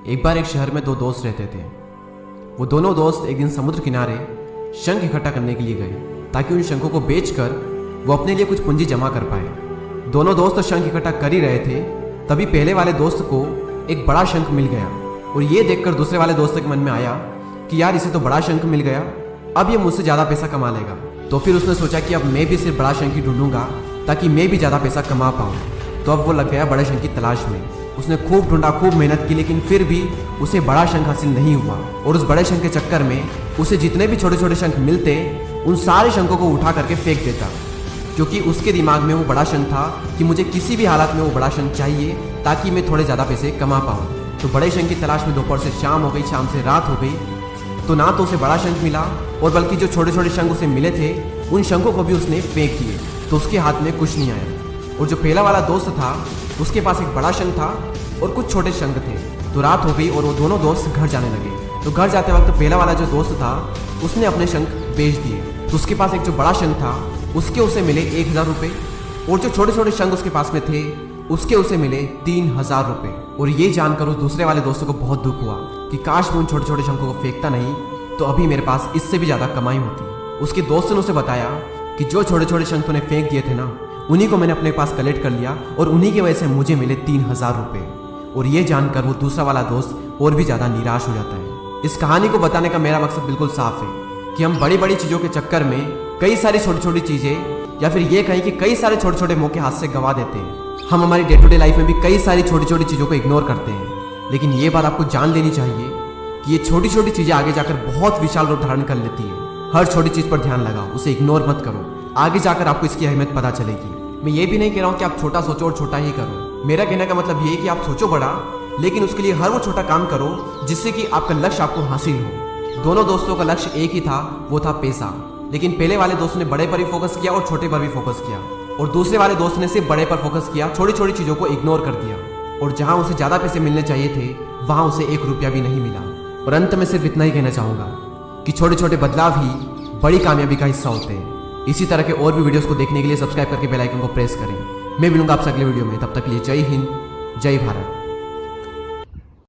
एक बार एक शहर में दो दोस्त रहते थे। वो दोनों दोस्त एक दिन समुद्र किनारे शंख इकट्ठा करने के लिए गए ताकि उन शंखों को बेचकर वो अपने लिए कुछ पूंजी जमा कर पाए। दोनों दोस्त शंख इकट्ठा कर ही रहे थे, तभी पहले वाले दोस्त को एक बड़ा शंख मिल गया और ये देखकर दूसरे वाले दोस्त के मन में आया कि यार इसे तो बड़ा शंख मिल गया, अब ये मुझसे ज़्यादा पैसा कमा लेगा। तो फिर उसने सोचा कि अब मैं भी सिर्फ बड़ा शंख ही ढूंढूंगा ताकि मैं भी ज़्यादा पैसा कमा पाऊँ। तो अब वो लग गया बड़े शंख की तलाश में। उसने खूब ढूंढा, खूब मेहनत की, लेकिन फिर भी उसे बड़ा शंख हासिल नहीं हुआ। और उस बड़े शंख के चक्कर में उसे जितने भी छोटे छोटे शंख मिलते उन सारे शंखों को उठा करके फेंक देता, क्योंकि उसके दिमाग में वो बड़ा शंख था कि मुझे किसी भी हालत में वो बड़ा शंख चाहिए ताकि मैं थोड़े ज़्यादा पैसे कमा पाऊँ। तो बड़े शंख की तलाश में दोपहर से शाम हो गई, शाम से रात हो गई, तो ना तो उसे बड़ा शंख मिला और बल्कि जो छोटे छोटे शंख उसे मिले थे उन शंखों को भी उसने फेंक दिए, तो उसके हाथ में कुछ नहीं आया। और जो पहला वाला दोस्त था उसके पास एक बड़ा शंख था और कुछ छोटे शंख थे। तो रात हो गई और वो दोनों दोस्त घर जाने लगे। तो घर जाते वक्त पहला वाला जो दोस्त था उसने अपने शंख बेच दिए। तो उसके पास एक जो बड़ा शंख था उसके उसे मिले 1000 रुपये और जो छोटे छोटे शंख उसके पास में थे उसके उसे मिले 3000 रुपये। और ये जानकर उस दूसरे वाले दोस्तों को बहुत दुख हुआ कि काश मैं उन छोटे छोटे शंखों को फेंकता नहीं तो अभी मेरे पास इससे भी ज़्यादा कमाई होती। उसके दोस्त ने उसे बताया कि जो छोटे छोटे शंख तूने फेंक दिए थे ना उन्हीं को मैंने अपने पास कलेक्ट कर लिया और उन्हीं की वजह से मुझे मिले 3000 रुपये। और ये जानकर वो दूसरा वाला दोस्त और भी ज़्यादा निराश हो जाता है। इस कहानी को बताने का मेरा मकसद बिल्कुल साफ है कि हम बड़ी बड़ी चीज़ों के चक्कर में कई सारी छोटी छोटी चीज़ें या फिर ये कहें कि कई सारे छोटे छोटे मौके हाथ से गंवा देते हैं। हम हमारी डे टू डे लाइफ में भी कई सारी छोटी छोटी चीज़ों को इग्नोर करते हैं, लेकिन ये बात आपको जान लेनी चाहिए कि ये छोटी छोटी चीज़ें आगे जाकर बहुत विशाल रूप धारण कर लेती है। हर छोटी चीज़ पर ध्यान लगाओ, उसे इग्नोर मत करो, आगे जाकर आपको इसकी अहमियत पता चलेगी। मैं ये भी नहीं कह रहा हूँ कि आप छोटा सोचो और छोटा ही करो। मेरा कहने का मतलब ये है कि आप सोचो बड़ा, लेकिन उसके लिए हर वो छोटा काम करो जिससे कि आपका लक्ष्य आपको हासिल हो। दोनों दोस्तों का लक्ष्य एक ही था, वो था पैसा। लेकिन पहले वाले दोस्त ने बड़े पर भी फोकस किया और छोटे पर भी फोकस किया, और दूसरे वाले दोस्त ने सिर्फ बड़े पर फोकस किया, छोटी छोटी चीज़ों को इग्नोर कर दिया। और जहाँ उसे ज़्यादा पैसे मिलने चाहिए थे वहाँ उसे 1 रुपया भी नहीं मिला। और अंत में सिर्फ इतना ही कहना चाहूँगा कि छोटे छोटे बदलाव ही बड़ी कामयाबी का हिस्सा होते हैं। इसी तरह के और भी वीडियोस को देखने के लिए सब्सक्राइब करके बेल आइकन को प्रेस करें। मैं मिलूंगा आपसे अगले वीडियो में, तब तक के लिए जय हिंद, जय भारत।